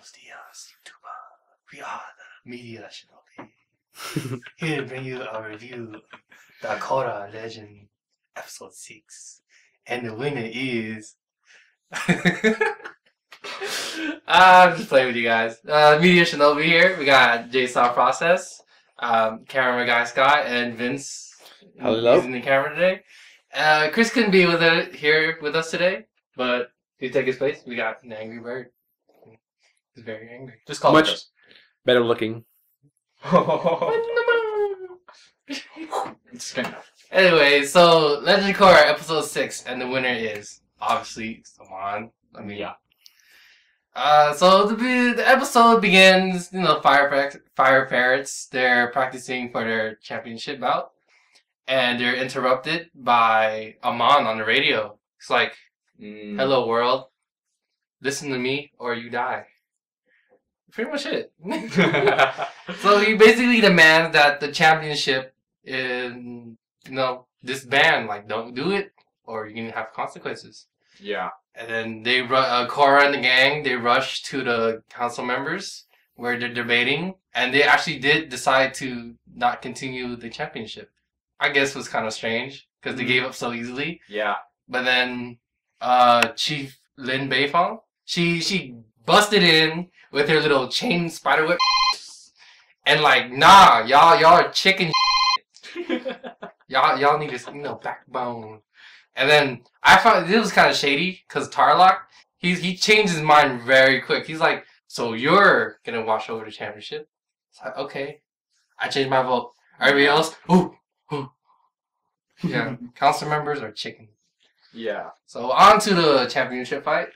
Buenos dias, YouTuber. We are the MediaShinobi. Here to bring you a review of the Korra Legend Episode 6. And the winner is... I'm just playing with you guys. MediaShinobi here. We got TheJSAWprocess, camera guy Scott, and Vince. Hello. Using the camera today. Chris couldn't be here with us today, but to take his place, we got an angry bird. He's very angry. Just call him Chris. Better looking. Anyway, so Legend Korra Episode 6, and the winner is obviously someone. I mean, yeah. So the episode begins. You know, fire parrots. They're practicing for their championship bout, and they're interrupted by Amon on the radio. It's like, "Hello world, listen to me or you die." Pretty much it. So he basically demands that the championship disband. Like, don't do it, or you're gonna have consequences. Yeah. And then they Korra and the gang, they rush to the council members where they're debating, and they actually did decide to not continue the championship. I guess it was kind of strange because they gave up so easily. Yeah. But then Chief Lin Beifong, she busted in with her little chain spider whip, and like, nah, y'all are chicken. y'all need this, backbone. And then I found this was kind of shady because Tarlock, he changed his mind very quick. He's like, "So you're gonna watch over the championship?" It's like, okay, I changed my vote. Everybody else, ooh. Yeah, council members are chicken. Yeah. So on to the championship fight.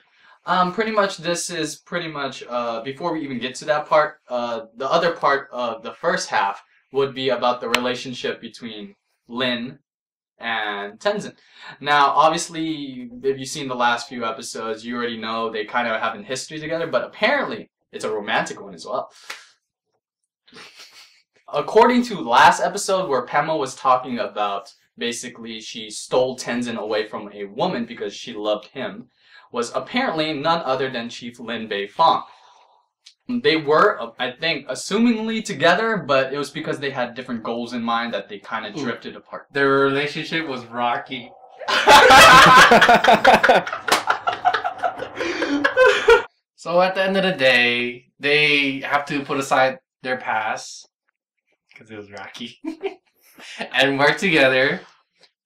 Pretty much this is pretty much, before we even get to that part, the other part of the first half would be about the relationship between Lin and Tenzin. Now, obviously, if you've seen the last few episodes, you already know they kind of have a history together, but apparently it's a romantic one as well. According to last episode where Pema was talking about basically she stole Tenzin away from a woman because she loved him, was apparently none other than Chief Lin Beifong. They were, I think, assumingly together, but it was because they had different goals in mind that they kind of drifted apart. Their relationship was rocky. So at the end of the day, they have to put aside their past, because it was rocky, and work together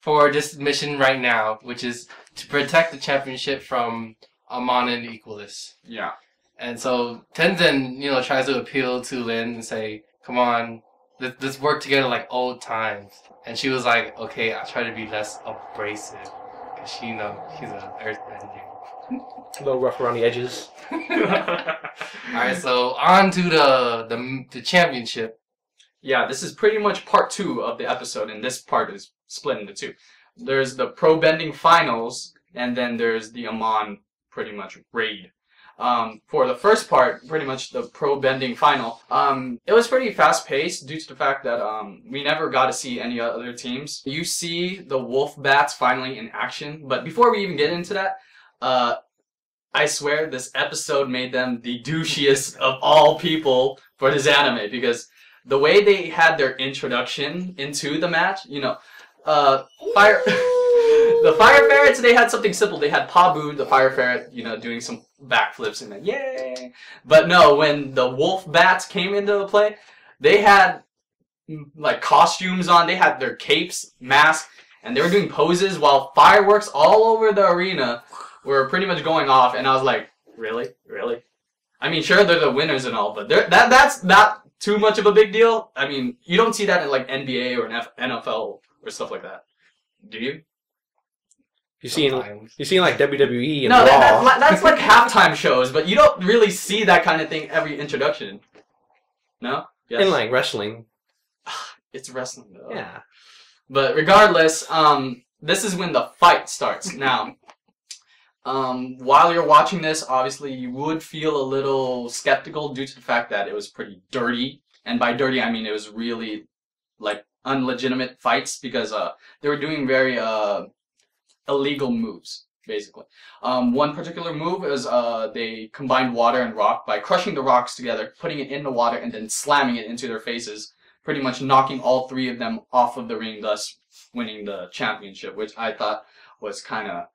for this mission right now, which is to protect the championship from Amon and Equalist. Yeah. And so Tenzin, tries to appeal to Lin and say, "Come on, let's work together like old times." And she was like, "Okay, I'll try to be less abrasive." Because she's an earthbender. A little rough around the edges. Alright, so on to the championship. Yeah, this is pretty much part 2 of the episode, and this part is split into 2. There's the pro bending finals, and then there's the Amon pretty much raid. For the first part, pretty much the pro bending final, it was pretty fast paced due to the fact that we never got to see any other teams. You see the wolf bats finally in action, but before we even get into that, I swear this episode made them the douchiest of all people for this anime, because the way they had their introduction into the match, the fire ferrets, they had something simple. They had Pabu, the fire ferret, doing some backflips and then yay. But no, when the wolf bats came into play, they had like costumes on. They had their capes, masks, and they were doing poses while fireworks all over the arena were pretty much going off. And I was like, really? Really? I mean, sure, they're the winners and all, but that's not too much of a big deal. I mean, you don't see that in like NBA or NFL or stuff like that. Do you? You seen like WWE and no, Raw. that's like halftime shows, but you don't really see that kind of thing every introduction. No? Yes. In like wrestling. It's wrestling though. Yeah. But regardless, this is when the fight starts. Now, while you're watching this, obviously you would feel a little skeptical due to the fact that it was pretty dirty. And by dirty, I mean it was really like unlegitimate fights because they were doing very illegal moves. basically. One particular move is they combined water and rock by crushing the rocks together, putting it in the water, and then slamming it into their faces, pretty much knocking all three of them off of the ring, thus winning the championship, which I thought was kind of,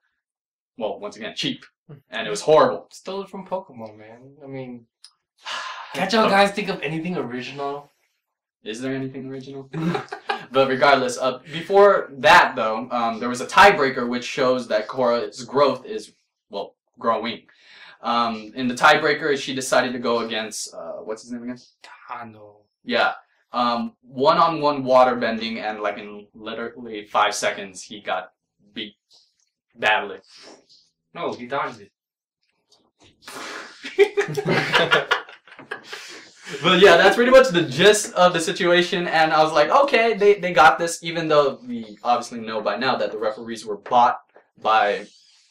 well, once again, cheap. And it was horrible. Stole it from Pokemon, man. I mean, can't y'all guys think of anything original? Is there anything original? But regardless, before that though, there was a tiebreaker which shows that Korra's growth is, well, growing. In the tiebreaker, she decided to go against, what's his name again? Tano. Yeah. One-on-one water bending, and like in literally 5 seconds, he got beat badly. No, he dodged it. But yeah, that's pretty much the gist of the situation, and I was like, okay, they got this, even though we obviously know by now that the referees were bought by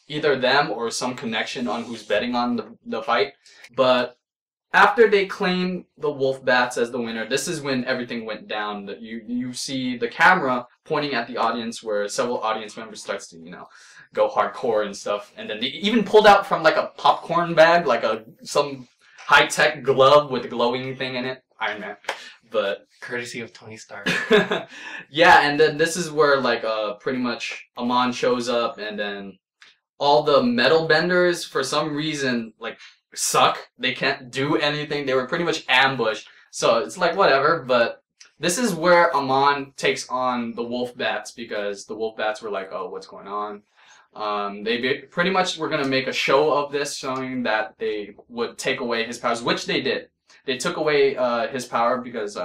either them or some connection on who's betting on the fight. But after they claimed the Wolf Bats as the winner, this is when everything went down. That you see the camera pointing at the audience, where several audience members starts to, you know, go hardcore and stuff, and then they even pulled out from like a popcorn bag, like some high-tech glove with a glowing thing in it. Iron Man. But courtesy of Tony Stark. yeah, and then this is where like pretty much Amon shows up, and then all the metal benders for some reason like suck. They can't do anything. They were pretty much ambushed. So it's like whatever, but this is where Amon takes on the Wolf Bats, because the Wolf Bats were like, "Oh, what's going on?" They pretty much were going to make a show of this, showing that they would take away his powers, which they did. They took away his power because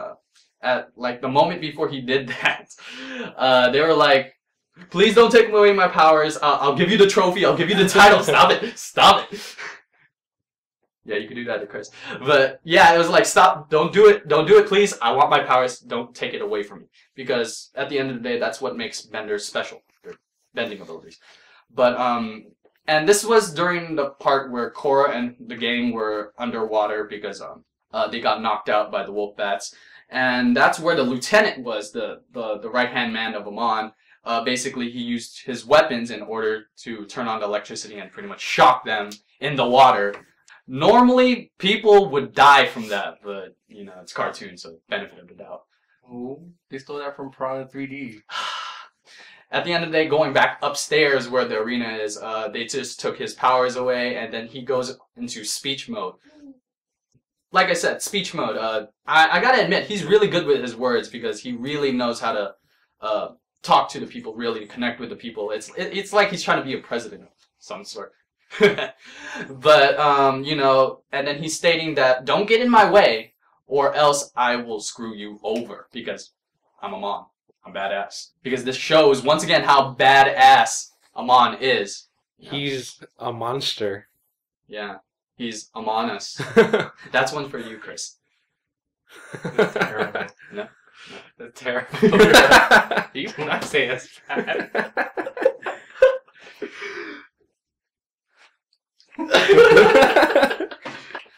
at like the moment before he did that, they were like, "Please don't take away my powers. I'll give you the trophy. I'll give you the title. Stop it. Stop it." Yeah, you can do that to Chris. But yeah, it was like, stop. Don't do it. Don't do it, please. I want my powers. Don't take it away from me. Because at the end of the day, that's what makes benders special. Their bending abilities. But, and this was during the part where Korra and the gang were underwater because, they got knocked out by the Wolf Bats. And that's where the lieutenant was, the right-hand man of Amon. Basically, he used his weapons in order to turn on the electricity and pretty much shock them in the water. Normally, people would die from that, but, you know, it's cartoon, so benefit of the doubt. Oh, they stole that from Piranha 3D. At the end of the day, going back upstairs where the arena is, they just took his powers away, and then he goes into speech mode. Like I said, speech mode. I gotta admit, he's really good with his words because he really knows how to talk to the people, really connect with the people. It's like he's trying to be a president of some sort. But, you know, and then he's stating that, don't get in my way, or else I will screw you over, because I'm Amon. I'm badass. Because this shows, once again, how badass Amon is. You know? He's a monster. Yeah. He's Amon Us. That's one for you, Chris. That's terrible. No? That's terrible. You cannot say that's bad.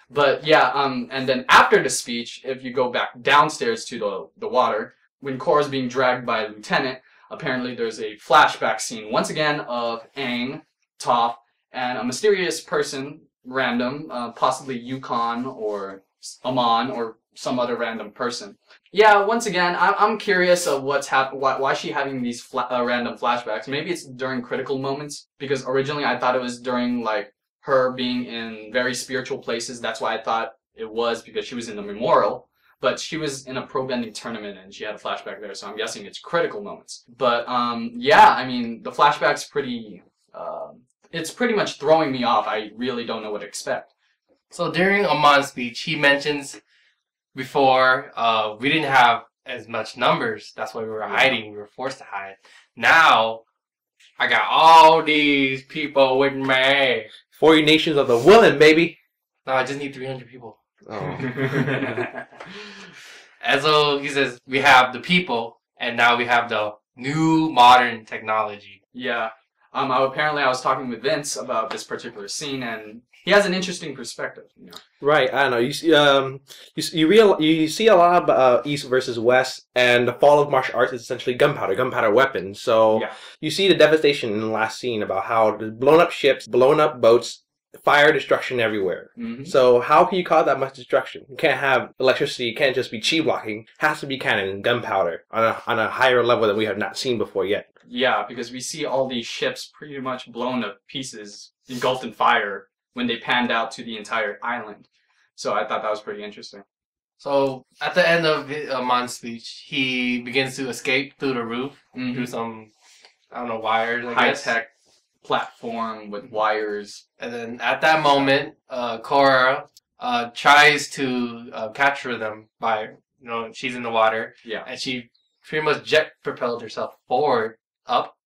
But yeah, and then after the speech, if you go back downstairs to the water, when Korra's being dragged by a lieutenant, apparently there's a flashback scene once again of Aang, Toph, and a mysterious person, random, possibly Yukon or Amon or some other random person. Yeah, once again, I'm curious of what's why is she having these random flashbacks? Maybe it's during critical moments, because originally I thought it was during like her being in very spiritual places. That's why I thought it was, because she was in the memorial. But she was in a pro bending tournament and she had a flashback there, so I'm guessing it's critical moments. But yeah, I mean, the flashback's pretty, it's pretty much throwing me off. I really don't know what to expect. So during Amon's speech, he mentions before we didn't have as much numbers. That's why we were hiding. We were forced to hide. Now, I got all these people with me. 40 nations of the willing, baby. No, I just need 300 people. Oh. And so he says, we have the people, and now we have the new modern technology. Yeah. Apparently I was talking with Vince about this particular scene, and he has an interesting perspective. You know? Right, I don't know. You see a lot of East versus West, and the fall of martial arts is essentially gunpowder weapons. So you see the devastation in the last scene about how the blown up ships, blown up boats, fire destruction everywhere. So how can you cause that much destruction? You can't have electricity. You can't just be chi blocking. It has to be cannon and gunpowder on a higher level that we have not seen before yet. Yeah, because we see all these ships pretty much blown to pieces, engulfed in fire when they panned out to the entire island. So I thought that was pretty interesting. So at the end of Amon's speech, he begins to escape through the roof through some, I don't know, wires. I guess. High-tech platform with wires. And then at that moment, Korra tries to capture them by, she's in the water. Yeah. And she pretty much jet propelled herself forward, up.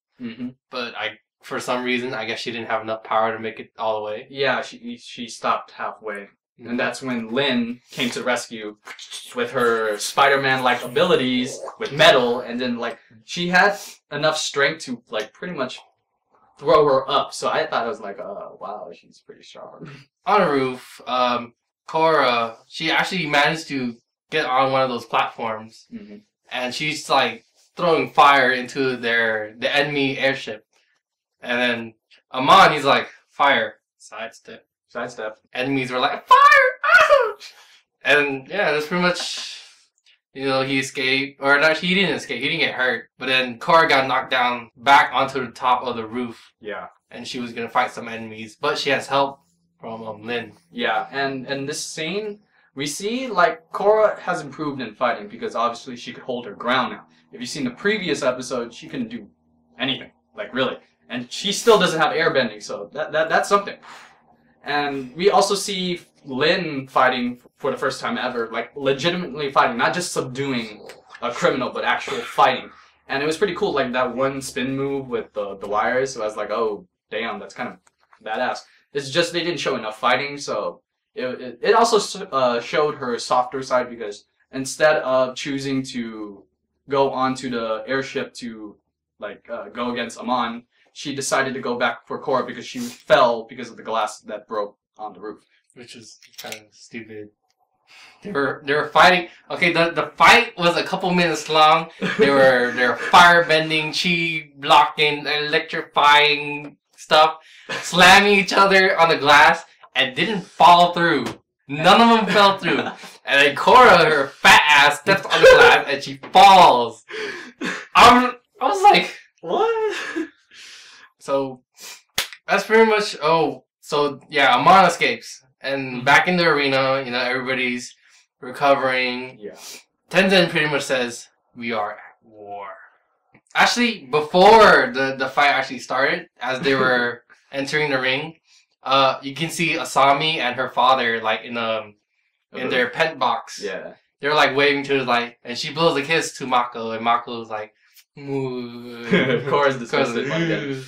But for some reason, I guess she didn't have enough power to make it all the way. Yeah, she stopped halfway. And that's when Lin came to the rescue with her Spider-Man-like abilities with metal, and then she had enough strength to pretty much throw her up. So I thought it was wow, she's pretty strong. On the roof, Korra, she actually managed to get on one of those platforms, and she's throwing fire into the enemy airship. And then Amon, he's like, fire, sidestep. Enemies were like, fire! Ah! And yeah, that's pretty much, he escaped. Or not, he didn't escape, he didn't get hurt. But then Korra got knocked down back onto the top of the roof. Yeah. And she was going to fight some enemies. But she has help from Lin. Yeah, and this scene, we see Korra has improved in fighting because obviously she could hold her ground now. If you've seen the previous episode, she couldn't do anything. Really. And she still doesn't have airbending, so that's something. And we also see Lin fighting for the first time ever, legitimately fighting, not just subduing a criminal, but actual fighting. And it was pretty cool, that one spin move with the wires. So I was like, oh, damn, that's kind of badass. It's just they didn't show enough fighting, so it also showed her softer side because instead of choosing to go onto the airship to go against Amon, she decided to go back for Korra because she fell because of the glass that broke on the roof. Which is kind of stupid. They were fighting. Okay, the fight was a couple minutes long. They were fire-bending, chi blocking, electrifying stuff, slamming each other on the glass, and didn't fall through. None of them fell through. And then Korra, her fat ass, steps on the glass and she falls. I was like, what? So that's pretty much. So yeah, Amon escapes, and back in the arena, everybody's recovering. Yeah. Tenzin pretty much says, "We are at war." Actually, before the fight actually started, as they were entering the ring, you can see Asami and her father in their pent box. Yeah. They're waving to her and she blows a kiss to Mako, and Mako's like, of course, disgusted by them.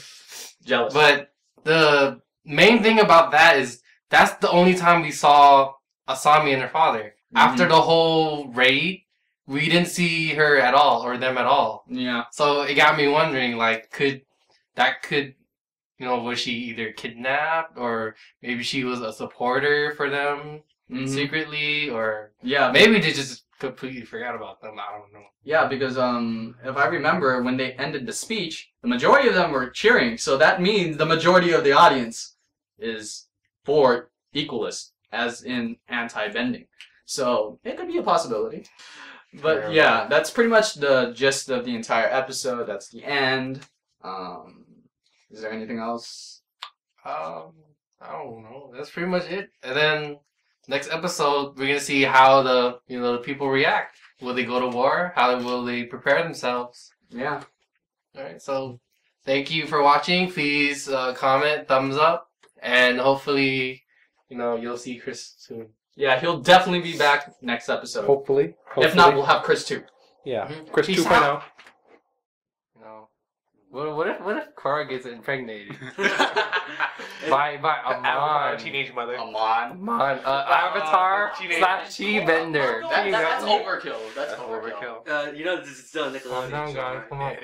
Jealous. But the main thing about that is that's the only time we saw Asami and her father. After the whole raid, we didn't see her at all, or them at all. Yeah. So it got me wondering, could was she either kidnapped, or maybe she was a supporter for them secretly, or maybe they just completely forgot about them. I don't know. Yeah, because if I remember, when they ended the speech, the majority of them were cheering. So that means the majority of the audience is for equalist, as in anti-bending. So it could be a possibility. But yeah, that's pretty much the gist of the entire episode. That's the end. Is there anything else? I don't know. That's pretty much it. And then next episode, we're gonna see how the people react. Will they go to war? How will they prepare themselves? Yeah. All right. So, thank you for watching. Please comment, thumbs up, and hopefully, you'll see Chris soon. Yeah, he'll definitely be back next episode. Hopefully. If not, we'll have Chris too. Yeah. Chris 2.0. What if Korra gets impregnated? by Amon, teenage mother. Amon. Avatar / Chi Bender. That's overkill. That's overkill. This is still a Nickelodeon show. Come on.